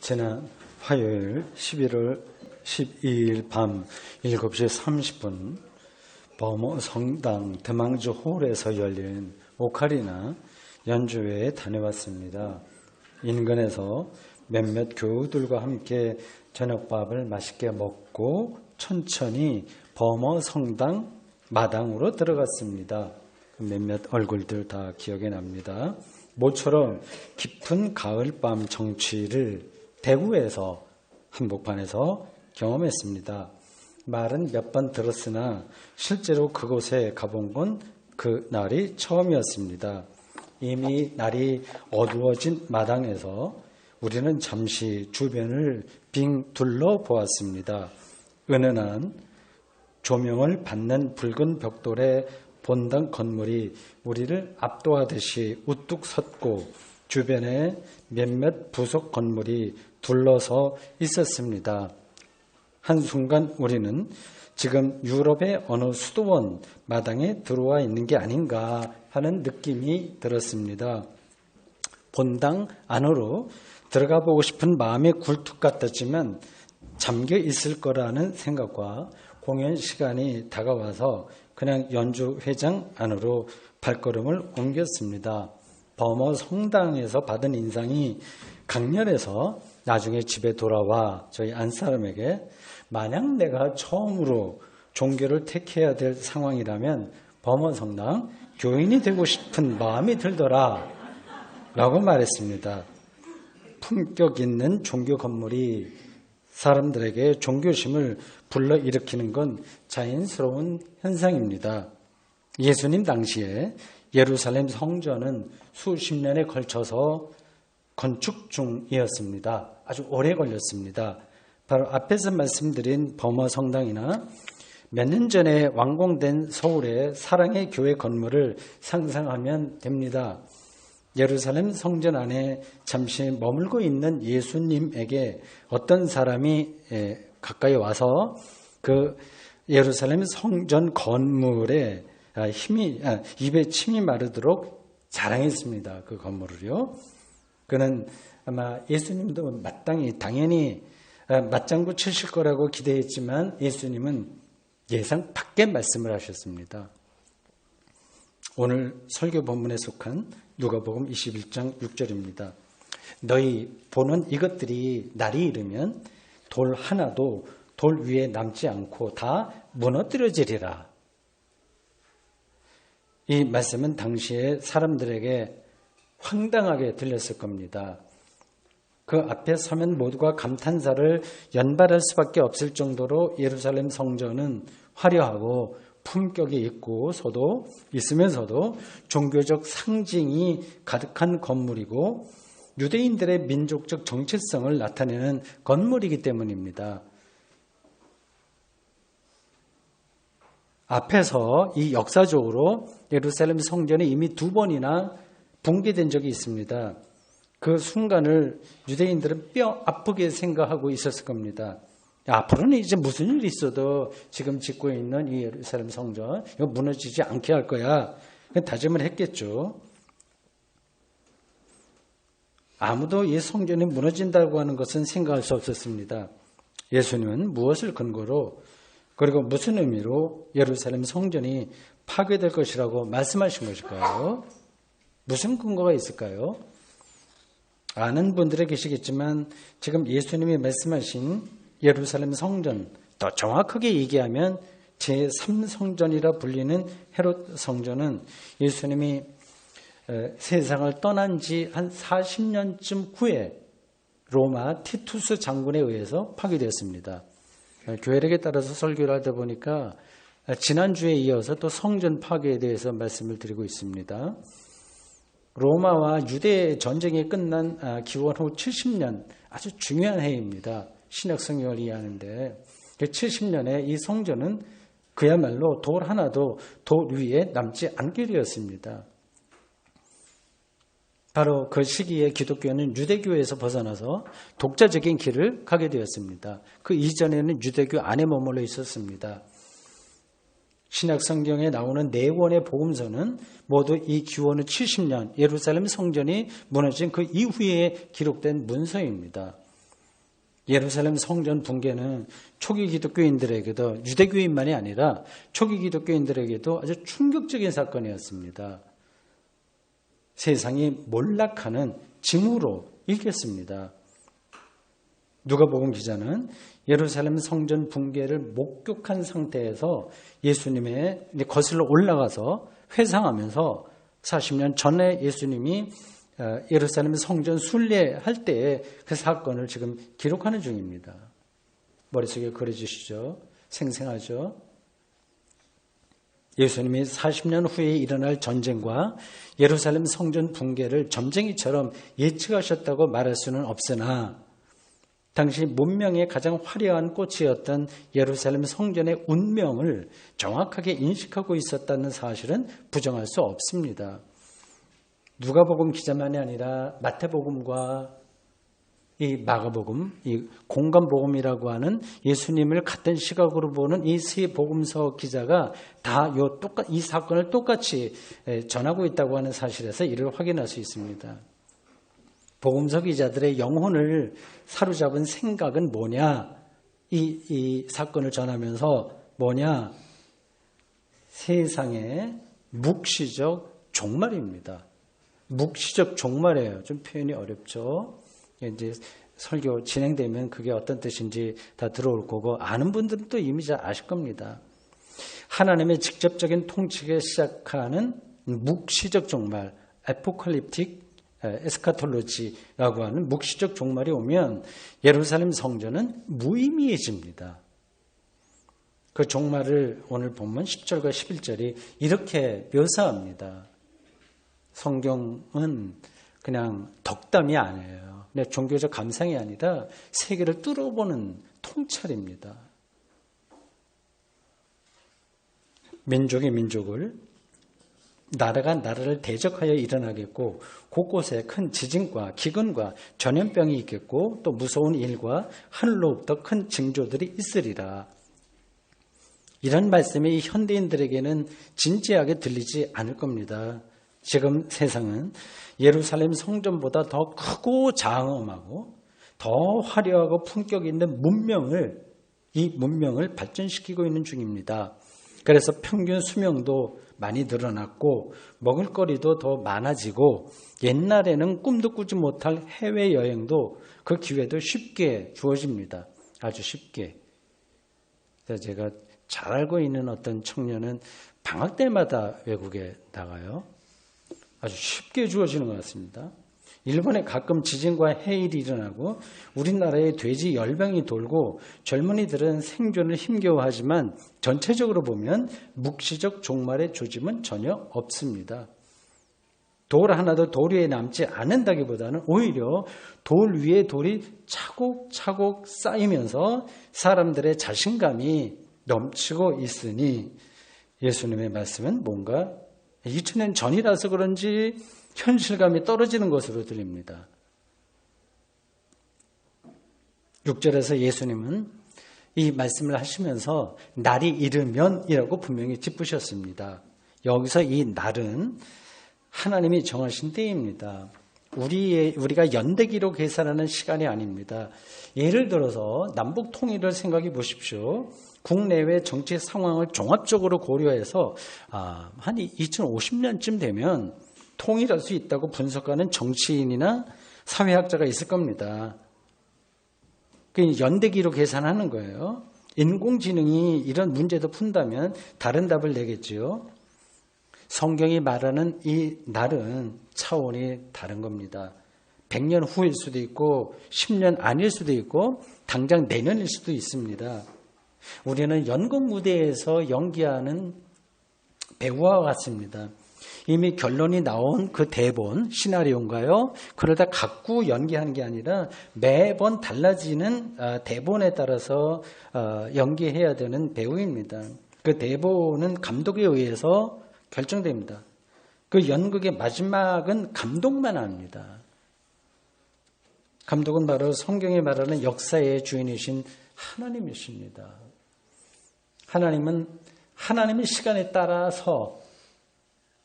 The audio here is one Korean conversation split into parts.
지난 화요일 11월 12일 밤 7시 30분 범어 성당 대망주 홀에서 열린 오카리나 연주회에 다녀왔습니다. 인근에서 몇몇 교우들과 함께 저녁밥을 맛있게 먹고 천천히 범어 성당 마당으로 들어갔습니다. 몇몇 얼굴들 다 기억이 납니다. 모처럼 깊은 가을밤 정취를 대구에서 한복판에서 경험했습니다. 말은 몇 번 들었으나 실제로 그곳에 가본 건 그 날이 처음이었습니다. 이미 날이 어두워진 마당에서 우리는 잠시 주변을 빙 둘러보았습니다. 은은한 조명을 받는 붉은 벽돌의 본당 건물이 우리를 압도하듯이 우뚝 섰고 주변에 몇몇 부속 건물이 둘러서 있었습니다. 한순간 우리는 지금 유럽의 어느 수도원 마당에 들어와 있는 게 아닌가 하는 느낌이 들었습니다. 본당 안으로 들어가 보고 싶은 마음의 굴뚝 같았지만 잠겨 있을 거라는 생각과 공연 시간이 다가와서 그냥 연주회장 안으로 발걸음을 옮겼습니다. 범어 성당에서 받은 인상이 강렬해서 나중에 집에 돌아와 저희 안사람에게 만약 내가 처음으로 종교를 택해야 될 상황이라면 범어 성당 교인이 되고 싶은 마음이 들더라 라고 말했습니다. 품격 있는 종교 건물이 사람들에게 종교심을 불러일으키는 건 자연스러운 현상입니다. 예수님 당시에 예루살렘 성전은 수십 년에 걸쳐서 건축 중이었습니다. 아주 오래 걸렸습니다. 바로 앞에서 말씀드린 범어 성당이나 몇 년 전에 완공된 서울의 사랑의 교회 건물을 상상하면 됩니다. 예루살렘 성전 안에 잠시 머물고 있는 예수님에게 어떤 사람이 가까이 와서 그 예루살렘 성전 건물에 입에 침이 마르도록 자랑했습니다. 그 건물을요. 그는 아마 예수님도 당연히 맞장구 치실 거라고 기대했지만 예수님은 예상 밖의 말씀을 하셨습니다. 오늘 설교 본문에 속한 누가복음 21장 6절입니다. 너희 보는 이것들이 날이 이르면 돌 하나도 돌 위에 남지 않고 다 무너뜨려지리라. 이 말씀은 당시에 사람들에게 황당하게 들렸을 겁니다. 그 앞에 서면 모두가 감탄사를 연발할 수밖에 없을 정도로 예루살렘 성전은 화려하고 품격이 있으면서도 종교적 상징이 가득한 건물이고 유대인들의 민족적 정체성을 나타내는 건물이기 때문입니다. 앞에서 이 역사적으로 예루살렘 성전이 이미 2번이나 붕괴된 적이 있습니다. 그 순간을 유대인들은 뼈 아프게 생각하고 있었을 겁니다. 앞으로는 이제 무슨 일이 있어도 지금 짓고 있는 이 예루살렘 성전 이거 무너지지 않게 할 거야. 다짐을 했겠죠. 아무도 이 성전이 무너진다고 하는 것은 생각할 수 없었습니다. 예수님은 무엇을 근거로 그리고 무슨 의미로 예루살렘 성전이 파괴될 것이라고 말씀하신 것일까요? 무슨 근거가 있을까요? 아는 분들이 계시겠지만 지금 예수님이 말씀하신 예루살렘 성전, 더 정확하게 얘기하면 제3성전이라 불리는 헤롯 성전은 예수님이 세상을 떠난 지 한 40년쯤 후에 로마 티투스 장군에 의해서 파괴되었습니다. 교회력에 따라서 설교를 하다 보니까 지난주에 이어서 또 성전 파괴에 대해서 말씀을 드리고 있습니다. 로마와 유대 전쟁이 끝난 기원 후 70년 아주 중요한 해입니다. 신약 성경을 이해하는데 그 70년에 이 성전은 그야말로 돌 하나도 돌 위에 남지 않게 되었습니다. 바로 그 시기에 기독교는 유대교에서 벗어나서 독자적인 길을 가게 되었습니다. 그 이전에는 유대교 안에 머물러 있었습니다. 신약 성경에 나오는 네 권의 복음서는 모두 이 기원 후 70년 예루살렘 성전이 무너진 그 이후에 기록된 문서입니다. 예루살렘 성전 붕괴는 초기 기독교인들에게도, 유대교인만이 아니라 초기 기독교인들에게도 아주 충격적인 사건이었습니다. 세상이 몰락하는 징후로 읽겠습니다. 누가복음 기자는 예루살렘 성전 붕괴를 목격한 상태에서 예수님의 거슬러 올라가서 회상하면서 40년 전에 예수님이 예루살렘 성전 순례할 때의 그 사건을 지금 기록하는 중입니다. 머릿속에 그려지시죠? 생생하죠? 예수님이 40년 후에 일어날 전쟁과 예루살렘 성전 붕괴를 점쟁이처럼 예측하셨다고 말할 수는 없으나 당시 문명의 가장 화려한 꽃이었던 예루살렘 성전의 운명을 정확하게 인식하고 있었다는 사실은 부정할 수 없습니다. 누가복음 기자만이 아니라 마태복음과 이 마가복음, 이 공간복음이라고 하는 예수님을 같은 시각으로 보는 이 세 복음서 기자가 다 이 사건을 똑같이 전하고 있다고 하는 사실에서 이를 확인할 수 있습니다. 복음서 기자들의 영혼을 사로잡은 생각은 뭐냐? 이 사건을 전하면서 뭐냐? 세상의 묵시적 종말입니다. 묵시적 종말이에요. 좀 표현이 어렵죠? 이제 설교 진행되면 그게 어떤 뜻인지 다 들어올 거고, 아는 분들은 또 이미 잘 아실 겁니다. 하나님의 직접적인 통치가 시작하는 묵시적 종말, 에포칼립틱 에스카톨로지라고 하는 묵시적 종말이 오면 예루살렘 성전은 무의미해집니다. 그 종말을 오늘 본문 10절과 11절이 이렇게 묘사합니다. 성경은 그냥 덕담이 아니에요. 종교적 감상이 아니라 세계를 뚫어보는 통찰입니다. 민족이 민족을, 나라가 나라를 대적하여 일어나겠고, 곳곳에 큰 지진과 기근과 전염병이 있겠고, 또 무서운 일과 하늘로부터 큰 징조들이 있으리라. 이런 말씀이 현대인들에게는 진지하게 들리지 않을 겁니다. 지금 세상은 예루살렘 성전보다 더 크고 장엄하고 더 화려하고 품격 있는 이 문명을 발전시키고 있는 중입니다. 그래서 평균 수명도 많이 늘어났고 먹을거리도 더 많아지고, 옛날에는 꿈도 꾸지 못할 해외여행도 그 기회도 쉽게 주어집니다. 아주 쉽게. 제가 잘 알고 있는 어떤 청년은 방학 때마다 외국에 나가요. 아주 쉽게 주어지는 것 같습니다. 일본에 가끔 지진과 해일이 일어나고 우리나라에 돼지 열병이 돌고 젊은이들은 생존을 힘겨워하지만 전체적으로 보면 묵시적 종말의 조짐은 전혀 없습니다. 돌 하나도 돌 위에 남지 않는다기보다는 오히려 돌 위에 돌이 차곡차곡 쌓이면서 사람들의 자신감이 넘치고 있으니 예수님의 말씀은 뭔가 2000년 전이라서 그런지 현실감이 떨어지는 것으로 들립니다. 6절에서 예수님은 이 말씀을 하시면서 날이 이르면이라고 분명히 짚으셨습니다. 여기서 이 날은 하나님이 정하신 때입니다. 우리가 연대기로 계산하는 시간이 아닙니다. 예를 들어서 남북 통일을 생각해 보십시오. 국내외 정치 상황을 종합적으로 고려해서 한 2050년쯤 되면 통일할 수 있다고 분석하는 정치인이나 사회학자가 있을 겁니다. 연대기로 계산하는 거예요. 인공지능이 이런 문제도 푼다면 다른 답을 내겠지요. 성경이 말하는 이 날은 차원이 다른 겁니다. 100년 후일 수도 있고 10년 아닐 수도 있고 당장 내년일 수도 있습니다. 우리는 연극 무대에서 연기하는 배우와 같습니다. 이미 결론이 나온 그 대본, 시나리오인가요? 그걸 다 갖고 연기하는 게 아니라 매번 달라지는 대본에 따라서 연기해야 되는 배우입니다. 그 대본은 감독에 의해서 결정됩니다. 그 연극의 마지막은 감독만 합니다. 감독은 바로 성경이 말하는 역사의 주인이신 하나님이십니다. 하나님은 하나님의 시간에 따라서,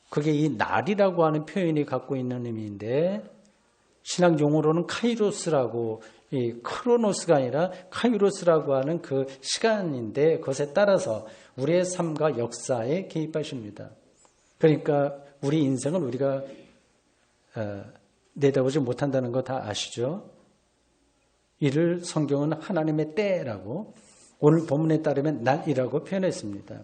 그게 이 날이라고 하는 표현이 갖고 있는 의미인데, 신학 용어로는 카이로스라고, 이 크로노스가 아니라 카이로스라고 하는 그 시간인데 그것에 따라서 우리의 삶과 역사에 개입하십니다. 그러니까 우리 인생을 우리가 내다보지 못한다는 거 다 아시죠? 이를 성경은 하나님의 때라고, 오늘 본문에 따르면 날이라고 표현했습니다.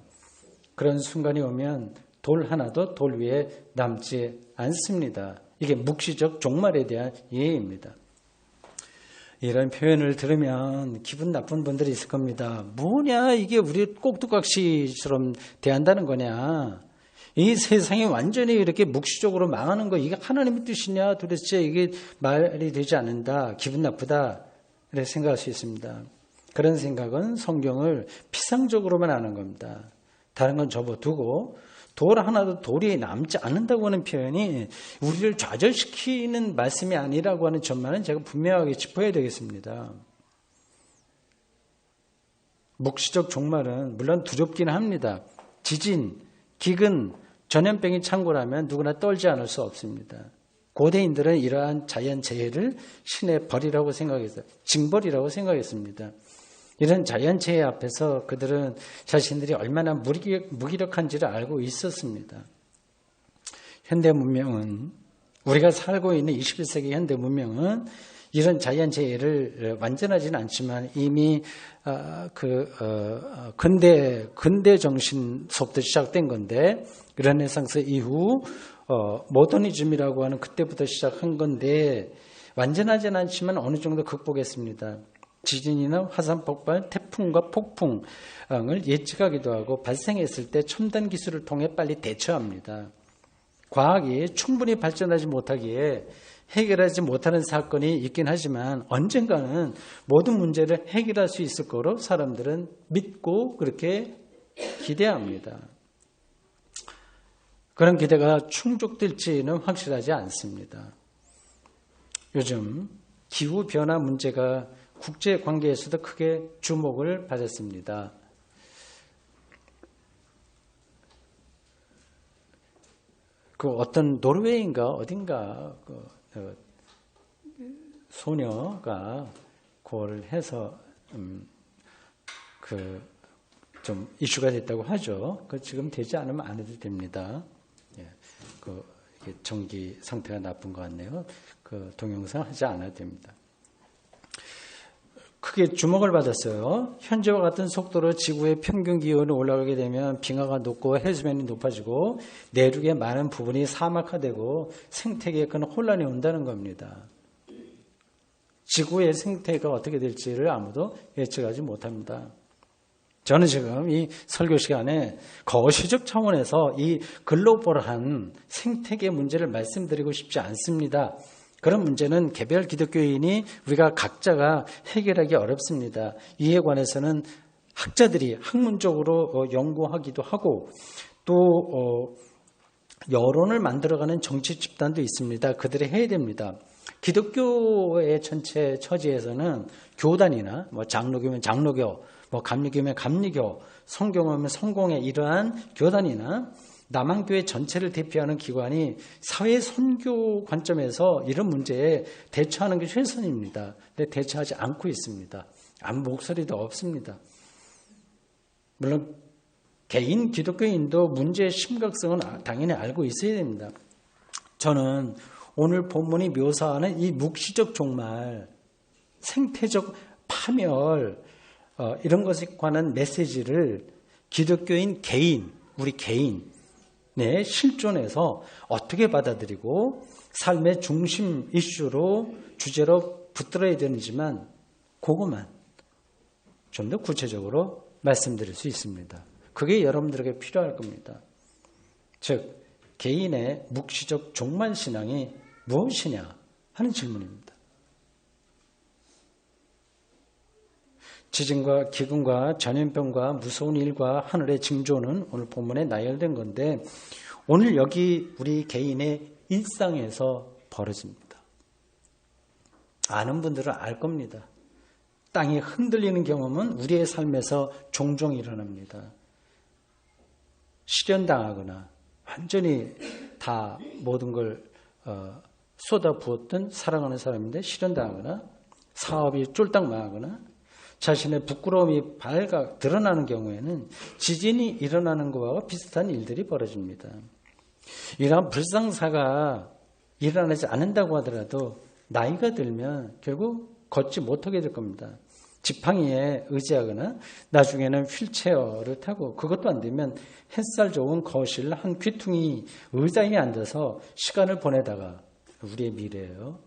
그런 순간이 오면 돌 하나도 돌 위에 남지 않습니다. 이게 묵시적 종말에 대한 이해입니다. 이런 표현을 들으면 기분 나쁜 분들이 있을 겁니다. 뭐냐, 이게 우리 꼭두각시처럼 대한다는 거냐. 이 세상이 완전히 이렇게 묵시적으로 망하는 거, 이게 하나님의 뜻이냐, 도대체 이게 말이 되지 않는다, 기분 나쁘다, 이렇게 생각할 수 있습니다. 그런 생각은 성경을 피상적으로만 하는 겁니다. 다른 건 접어두고, 돌 하나도 돌이 남지 않는다고 하는 표현이 우리를 좌절시키는 말씀이 아니라고 하는 점만은 제가 분명하게 짚어야 되겠습니다. 묵시적 종말은 물론 두렵긴 합니다. 지진, 기근, 전염병이 창궐하면 누구나 떨지 않을 수 없습니다. 고대인들은 이러한 자연재해를 신의 벌이라고 생각했어요. 징벌이라고 생각했습니다. 이런 자연재해 앞에서 그들은 자신들이 얼마나 무기력한지를 알고 있었습니다. 현대 문명은, 우리가 살고 있는 21세기 현대 문명은 이런 자연재해를 완전하지는 않지만 이미 근대 정신서부터 시작된 건데, 르네상스 이후 모더니즘이라고 하는 그때부터 시작한 건데 완전하지는 않지만 어느 정도 극복했습니다. 지진이나 화산 폭발, 태풍과 폭풍을 예측하기도 하고 발생했을 때 첨단 기술을 통해 빨리 대처합니다. 과학이 충분히 발전하지 못하기에 해결하지 못하는 사건이 있긴 하지만 언젠가는 모든 문제를 해결할 수 있을 거로 사람들은 믿고 그렇게 기대합니다. 그런 기대가 충족될지는 확실하지 않습니다. 요즘 기후변화 문제가 국제관계에서도 크게 주목을 받았습니다. 그 어떤 노르웨이인가 어딘가 소녀가 그걸 해서 좀 이슈가 됐다고 하죠. 그 지금 되지 않으면 안 해도 됩니다. 예, 이게 전기 상태가 나쁜 것 같네요. 그 동영상 하지 않아도 됩니다. 크게 주목을 받았어요. 현재와 같은 속도로 지구의 평균 기온이 올라가게 되면 빙하가 녹고 해수면이 높아지고 내륙의 많은 부분이 사막화되고 생태계에 큰 혼란이 온다는 겁니다. 지구의 생태가 어떻게 될지를 아무도 예측하지 못합니다. 저는 지금 이 설교 시간에 거시적 차원에서 이 글로벌한 생태계 문제를 말씀드리고 싶지 않습니다. 그런 문제는 개별 기독교인이 우리가 각자가 해결하기 어렵습니다. 이에 관해서는 학자들이 학문적으로 연구하기도 하고 또 여론을 만들어가는 정치 집단도 있습니다. 그들이 해야 됩니다. 기독교의 전체 처지에서는 교단이나 장로교면 장로교, 감리교면 감리교, 성경하면 성공의 이러한 교단이나 남한교회 전체를 대표하는 기관이 사회 선교 관점에서 이런 문제에 대처하는 게 최선입니다. 근데 대처하지 않고 있습니다. 아무 목소리도 없습니다. 물론 개인 기독교인도 문제의 심각성은 당연히 알고 있어야 됩니다. 저는 오늘 본문이 묘사하는 이 묵시적 종말, 생태적 파멸, 이런 것에 관한 메시지를 기독교인 개인, 우리 개인의 실존에서 어떻게 받아들이고 삶의 중심 이슈로 주제로 붙들어야 되는지만 그것만 좀 더 구체적으로 말씀드릴 수 있습니다. 그게 여러분들에게 필요할 겁니다. 즉 개인의 묵시적 종말 신앙이 무엇이냐 하는 질문입니다. 지진과 기근과 전염병과 무서운 일과 하늘의 징조는 오늘 본문에 나열된 건데 오늘 여기 우리 개인의 일상에서 벌어집니다. 아는 분들은 알 겁니다. 땅이 흔들리는 경험은 우리의 삶에서 종종 일어납니다. 실현당하거나 완전히 다 모든 걸 쏟아부었던 사랑하는 사람인데 실현당하거나 사업이 쫄딱 망하거나 자신의 부끄러움이 드러나는 경우에는 지진이 일어나는 것과 비슷한 일들이 벌어집니다. 이러한 불상사가 일어나지 않는다고 하더라도 나이가 들면 결국 걷지 못하게 될 겁니다. 지팡이에 의지하거나 나중에는 휠체어를 타고 그것도 안 되면 햇살 좋은 거실 한 귀퉁이 의자에 앉아서 시간을 보내다가 우리의 미래예요.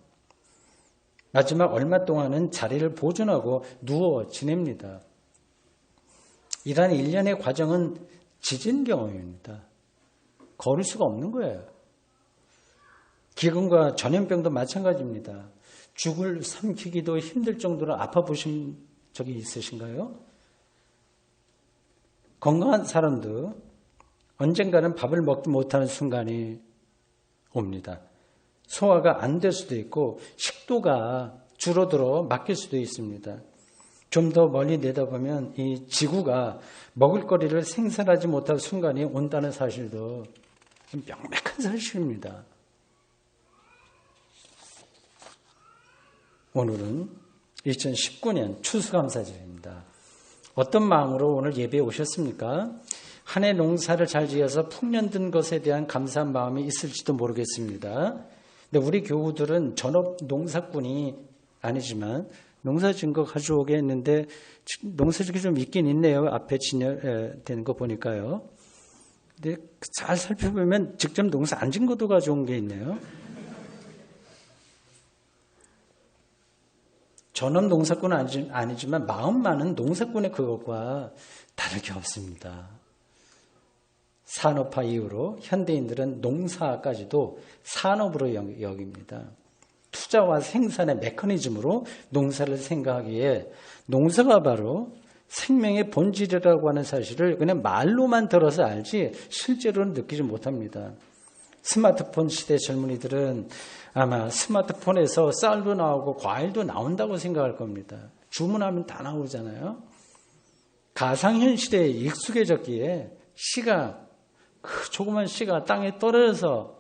마지막 얼마 동안은 자리를 보존하고 누워 지냅니다. 이러한 일련의 과정은 지진 경험입니다. 걸을 수가 없는 거예요. 기근과 전염병도 마찬가지입니다. 죽을 삼키기도 힘들 정도로 아파 보신 적이 있으신가요? 건강한 사람도 언젠가는 밥을 먹지 못하는 순간이 옵니다. 소화가 안 될 수도 있고 식도가 줄어들어 막힐 수도 있습니다. 좀 더 멀리 내다보면 이 지구가 먹을거리를 생산하지 못할 순간이 온다는 사실도 명백한 사실입니다. 오늘은 2019년 추수감사절입니다. 어떤 마음으로 오늘 예배에 오셨습니까? 한 해 농사를 잘 지어서 풍년든 것에 대한 감사한 마음이 있을지도 모르겠습니다. 근데 우리 교우들은 전업 농사꾼이 아니지만 농사 지은 거 가져오게 했는데 농사지기 좀 있긴 있네요. 앞에 진열되는 거 보니까요. 근데 잘 살펴보면 직접 농사 안 지은 것도 가져온 게 있네요. 전업 농사꾼은 아니지만 마음 많은 농사꾼의 그것과 다를 게 없습니다. 산업화 이후로 현대인들은 농사까지도 산업으로 여깁니다. 투자와 생산의 메커니즘으로 농사를 생각하기에 농사가 바로 생명의 본질이라고 하는 사실을 그냥 말로만 들어서 알지 실제로는 느끼지 못합니다. 스마트폰 시대 젊은이들은 아마 스마트폰에서 쌀도 나오고 과일도 나온다고 생각할 겁니다. 주문하면 다 나오잖아요. 가상현실에 익숙해졌기에 그 조그만 씨가 땅에 떨어져서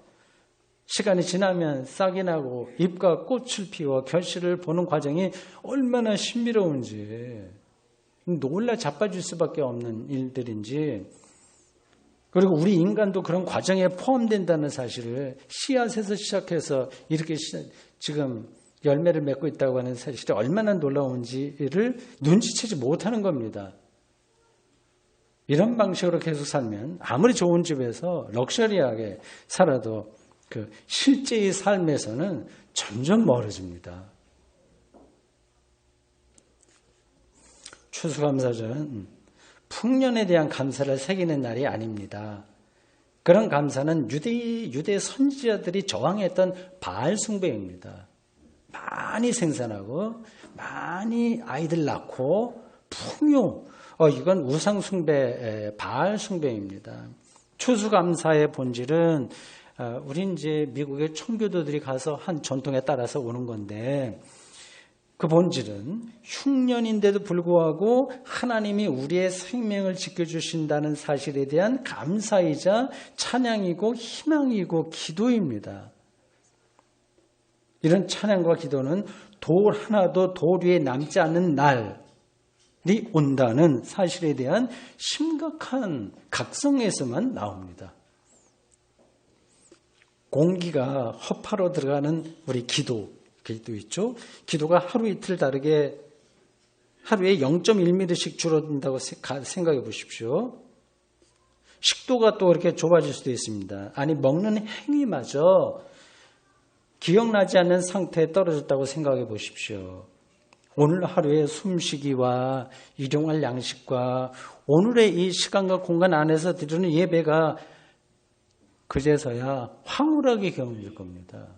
시간이 지나면 싹이 나고 잎과 꽃을 피워 결실을 보는 과정이 얼마나 신비로운지 놀라 자빠질 수밖에 없는 일들인지, 그리고 우리 인간도 그런 과정에 포함된다는 사실을 씨앗에서 시작해서 이렇게 지금 열매를 맺고 있다고 하는 사실이 얼마나 놀라운지를 눈치채지 못하는 겁니다. 이런 방식으로 계속 살면 아무리 좋은 집에서 럭셔리하게 살아도 그 실제의 삶에서는 점점 멀어집니다. 추수감사절은 풍년에 대한 감사를 새기는 날이 아닙니다. 그런 감사는 유대 선지자들이 저항했던 바알 숭배입니다. 많이 생산하고 많이 아이들 낳고 풍요, 이건 우상 숭배, 바알 숭배입니다. 추수감사의 본질은 우리 이제 미국의 청교도들이 가서 한 전통에 따라서 오는 건데, 그 본질은 흉년인데도 불구하고 하나님이 우리의 생명을 지켜주신다는 사실에 대한 감사이자 찬양이고 희망이고 기도입니다. 이런 찬양과 기도는 돌 하나도 돌 위에 남지 않는 날이 온다는 사실에 대한 심각한 각성에서만 나옵니다. 공기가 허파로 들어가는 우리 기도 있죠. 기도가 하루 이틀 다르게 하루에 0.1mm씩 줄어든다고 생각해 보십시오. 식도가 또 이렇게 좁아질 수도 있습니다. 아니, 먹는 행위마저 기억나지 않는 상태에 떨어졌다고 생각해 보십시오. 오늘 하루의 숨쉬기와 일용할 양식과 오늘의 이 시간과 공간 안에서 드리는 예배가 그제서야 황홀하게 경험될 겁니다.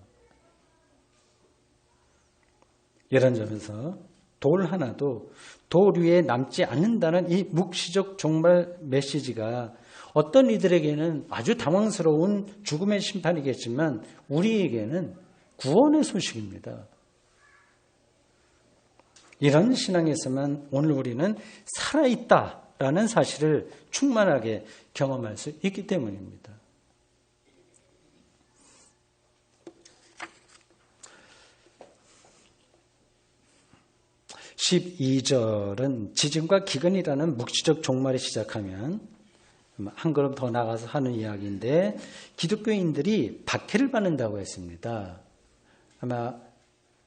이런 점에서 돌 하나도 돌 위에 남지 않는다는 이 묵시적 종말 메시지가 어떤 이들에게는 아주 당황스러운 죽음의 심판이겠지만 우리에게는 구원의 소식입니다. 이런 신앙에서만 오늘 우리는 살아있다라는 사실을 충만하게 경험할 수 있기 때문입니다. 12절은 지진과 기근이라는 묵시적 종말이 시작하면 한 걸음 더 나가서 하는 이야기인데 기독교인들이 박해를 받는다고 했습니다. 아마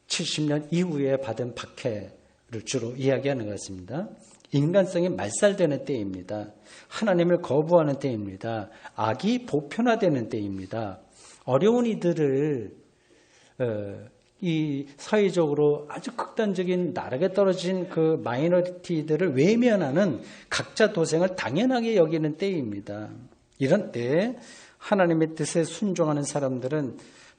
70년 이후에 받은 박해를 주로 이야기하는 것 같습니다. 인간성이 말살되는 때입니다. 하나님을 거부하는 때입니다. 악이 보편화되는 때입니다. 어려운 이들을 이 사회적으로 아주 극단적인 나락에 떨어진 그 마이너리티들을 외면하는 각자 도생을 당연하게 여기는 때입니다. 이런 때 하나님의 뜻에 순종하는 사람들은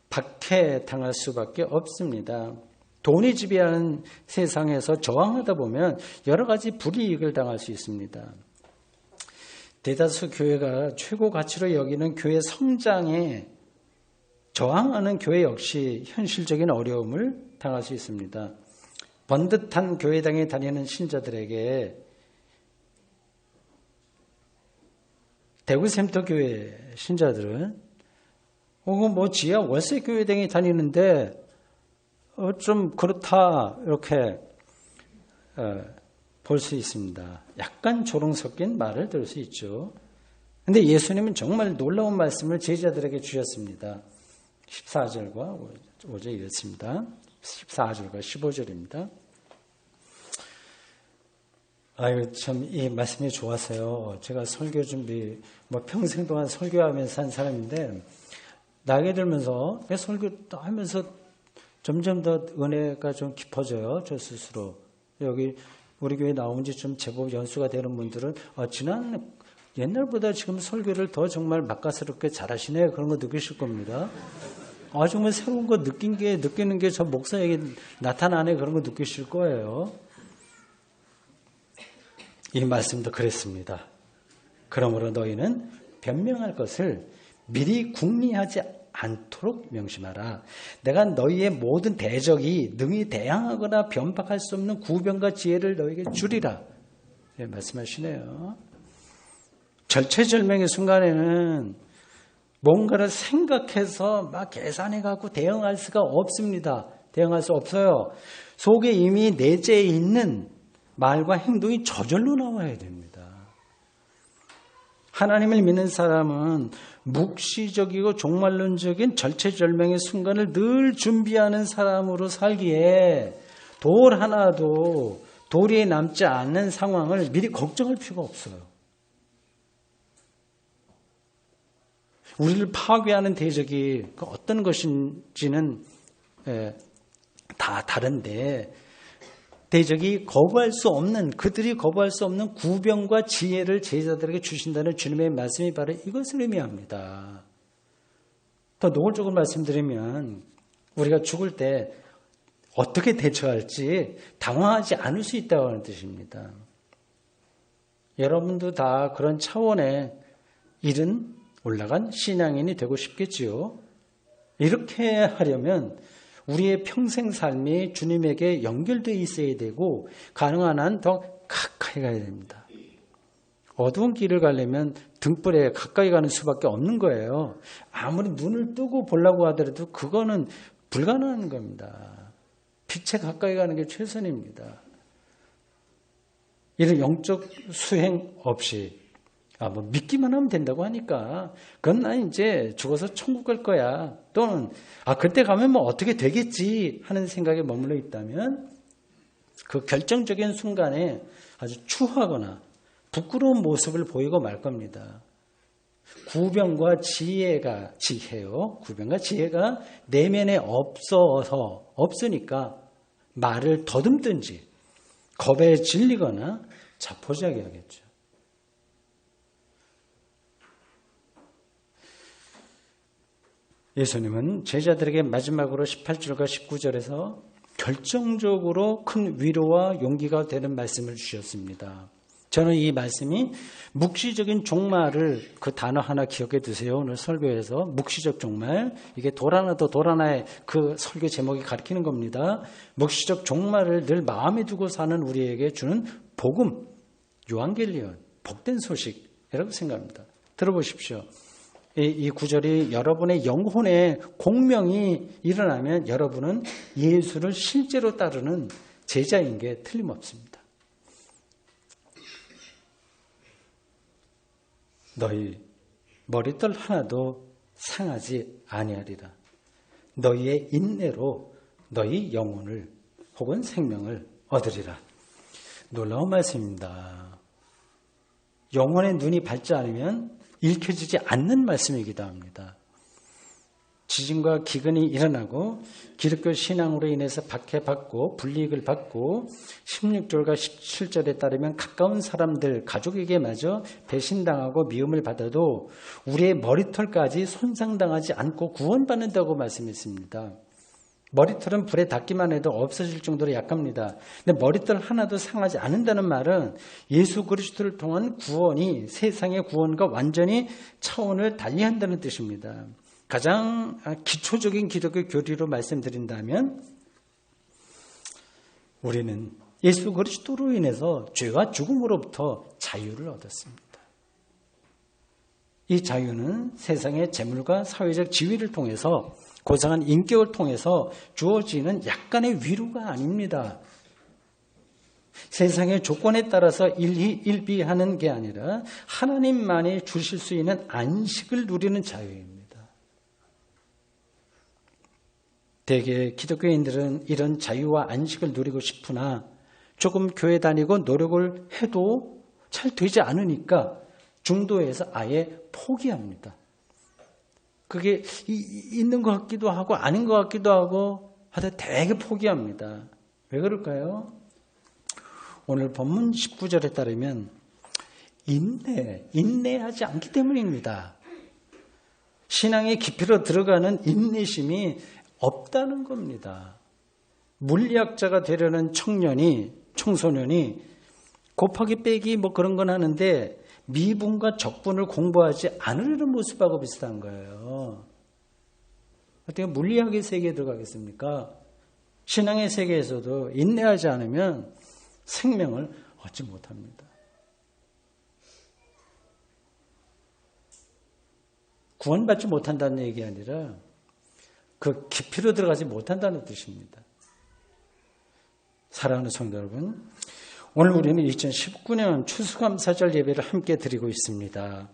박해당할 수밖에 없습니다. 돈이 지배하는 세상에서 저항하다 보면 여러 가지 불이익을 당할 수 있습니다. 대다수 교회가 최고 가치로 여기는 교회 성장에 저항하는 교회 역시 현실적인 어려움을 당할 수 있습니다. 번듯한 교회당에 다니는 신자들에게 대구샘터 교회 신자들은 뭐 지하 월세 교회당에 다니는데 좀 그렇다 이렇게 볼 수 있습니다. 약간 조롱 섞인 말을 들을 수 있죠. 그런데 예수님은 정말 놀라운 말씀을 제자들에게 주셨습니다. 14절과 5절 이렇습니다. 14절과 15절입니다. 아유, 참, 이 말씀이 좋아서요. 제가 설교 준비, 평생 동안 설교하면서 한 사람인데, 나이가 들면서, 설교 하면서 점점 더 은혜가 좀 깊어져요. 저 스스로. 여기, 우리 교회 나온 지 좀 제법 연수가 되는 분들은, 옛날보다 지금 설교를 더 정말 맛깔스럽게 잘하시네. 그런 거 느끼실 겁니다. 정말 새로운 거 느끼는 게 저 목사에게 나타나네. 그런 거 느끼실 거예요. 이 말씀도 그랬습니다. 그러므로 너희는 변명할 것을 미리 궁리하지 않도록 명심하라. 내가 너희의 모든 대적이 능히 대항하거나 변박할 수 없는 구변과 지혜를 너희에게 주리라. 네, 말씀하시네요. 절체절명의 순간에는 뭔가를 생각해서 막 계산해갖고 대응할 수가 없습니다. 대응할 수 없어요. 속에 이미 내재해 있는 말과 행동이 저절로 나와야 됩니다. 하나님을 믿는 사람은 묵시적이고 종말론적인 절체절명의 순간을 늘 준비하는 사람으로 살기에 돌 하나도 도리에 남지 않는 상황을 미리 걱정할 필요가 없어요. 우리를 파괴하는 대적이 어떤 것인지는 다 다른데 대적이 그들이 거부할 수 없는 구변과 지혜를 제자들에게 주신다는 주님의 말씀이 바로 이것을 의미합니다. 더 노골적으로 말씀드리면 우리가 죽을 때 어떻게 대처할지 당황하지 않을 수 있다고 하는 뜻입니다. 여러분도 다 그런 차원의 일은 올라간 신앙인이 되고 싶겠지요. 이렇게 하려면 우리의 평생 삶이 주님에게 연결되어 있어야 되고 가능한 한 더 가까이 가야 됩니다. 어두운 길을 가려면 등불에 가까이 가는 수밖에 없는 거예요. 아무리 눈을 뜨고 보려고 하더라도 그거는 불가능한 겁니다. 빛에 가까이 가는 게 최선입니다. 이런 영적 수행 없이 믿기만 하면 된다고 하니까 그건 나 이제 죽어서 천국 갈 거야. 또는 그때 가면 어떻게 되겠지 하는 생각에 머물러 있다면 그 결정적인 순간에 아주 추하거나 부끄러운 모습을 보이고 말 겁니다. 구변과 지혜가 내면에 없으니까 말을 더듬든지 겁에 질리거나 자포자기 하겠죠. 예수님은 제자들에게 마지막으로 18절과 19절에서 결정적으로 큰 위로와 용기가 되는 말씀을 주셨습니다. 저는 이 말씀이 묵시적인 종말을 그 단어 하나 기억해 두세요. 오늘 설교에서 묵시적 종말, 이게 돌 하나도 돌 하나의 그 설교 제목이 가리키는 겁니다. 묵시적 종말을 늘 마음에 두고 사는 우리에게 주는 복음, 요한겔리온, 복된 소식이라고 생각합니다. 들어보십시오. 이 구절이 여러분의 영혼의 공명이 일어나면 여러분은 예수를 실제로 따르는 제자인 게 틀림없습니다. 너희 머리털 하나도 상하지 아니하리라. 너희의 인내로 너희 영혼을 혹은 생명을 얻으리라. 놀라운 말씀입니다. 영혼의 눈이 밝지 않으면 읽혀지지 않는 말씀이기도 합니다. 지진과 기근이 일어나고 기독교 신앙으로 인해서 박해받고 불이익을 받고 16절과 17절에 따르면 가까운 사람들, 가족에게 마저 배신당하고 미움을 받아도 우리의 머리털까지 손상당하지 않고 구원받는다고 말씀했습니다. 머리털은 불에 닿기만 해도 없어질 정도로 약합니다. 근데 머리털 하나도 상하지 않는다는 말은 예수 그리스도를 통한 구원이 세상의 구원과 완전히 차원을 달리한다는 뜻입니다. 가장 기초적인 기독교 교리로 말씀드린다면 우리는 예수 그리스도로 인해서 죄와 죽음으로부터 자유를 얻었습니다. 이 자유는 세상의 재물과 사회적 지위를 통해서 고상한 인격을 통해서 주어지는 약간의 위로가 아닙니다. 세상의 조건에 따라서 일비하는 게 아니라 하나님만이 주실 수 있는 안식을 누리는 자유입니다. 대개 기독교인들은 이런 자유와 안식을 누리고 싶으나 조금 교회 다니고 노력을 해도 잘 되지 않으니까 중도에서 아예 포기합니다. 그게 있는 것 같기도 하고 아닌 것 같기도 하고 하다 되게 포기합니다. 왜 그럴까요? 오늘 본문 19절에 따르면 인내하지 않기 때문입니다. 신앙의 깊이로 들어가는 인내심이 없다는 겁니다. 물리학자가 되려는 청소년이 곱하기 빼기 뭐 그런 건 하는데 미분과 적분을 공부하지 않으려는 모습하고 비슷한 거예요. 어떻게 물리학의 세계에 들어가겠습니까? 신앙의 세계에서도 인내하지 않으면 생명을 얻지 못합니다. 구원받지 못한다는 얘기 아니라 그 깊이로 들어가지 못한다는 뜻입니다. 사랑하는 성도 여러분, 오늘 우리는 2019년 추수감사절 예배를 함께 드리고 있습니다.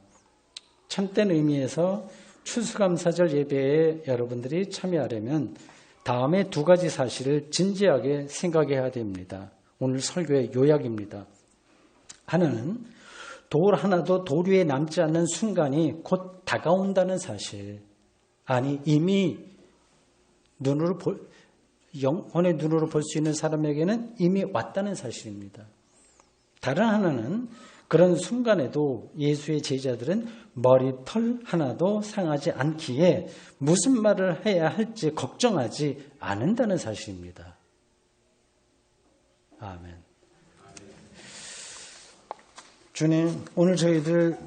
참된 의미에서 추수감사절 예배에 여러분들이 참여하려면 다음에 두 가지 사실을 진지하게 생각해야 됩니다. 오늘 설교의 요약입니다. 하나는 돌 하나도 돌 위에 남지 않는 순간이 곧 다가온다는 사실. 아니 이미 영혼의 눈으로 볼 수 있는 사람에게는 이미 왔다는 사실입니다. 다른 하나는 그런 순간에도 예수의 제자들은 머리털 하나도 상하지 않기에 무슨 말을 해야 할지 걱정하지 않는다는 사실입니다. 아멘. 주님, 오늘 저희들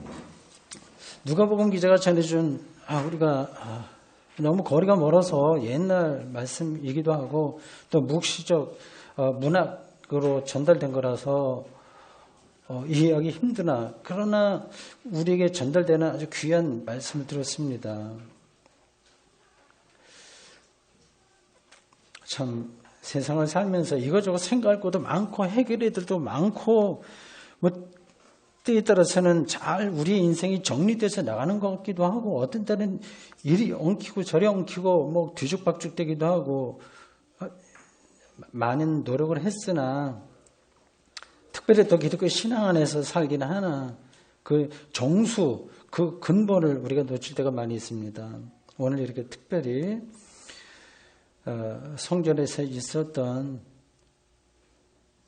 누가복음 기자가 전해준 우리가 너무 거리가 멀어서 옛날 말씀이기도 하고 또 묵시적 문학으로 전달된 거라서 이해하기 힘드나 그러나 우리에게 전달되는 아주 귀한 말씀을 들었습니다. 참 세상을 살면서 이거저거 생각할 것도 많고 해결해야 될 것도 많고 때에 따라서는 잘 우리의 인생이 정리돼서 나가는 것 같기도 하고 어떤 때는 이리 엉키고 저리 엉키고 뒤죽박죽 되기도 하고 많은 노력을 했으나 특별히 또 기독교 신앙 안에서 살기는 하나 그 정수, 그 근본을 우리가 놓칠 때가 많이 있습니다. 오늘 이렇게 특별히 성전에서 있었던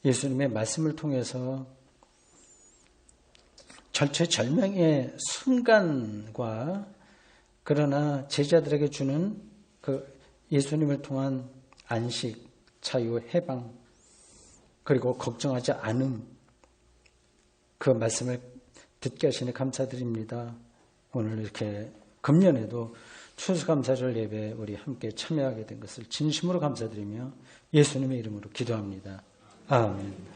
예수님의 말씀을 통해서 절체절명의 순간과 그러나 제자들에게 주는 그 예수님을 통한 안식, 자유, 해방 그리고 걱정하지 않음 그 말씀을 듣게 하시니 감사드립니다. 오늘 이렇게 금년에도 추수감사절 예배에 우리 함께 참여하게 된 것을 진심으로 감사드리며 예수님의 이름으로 기도합니다. 아멘.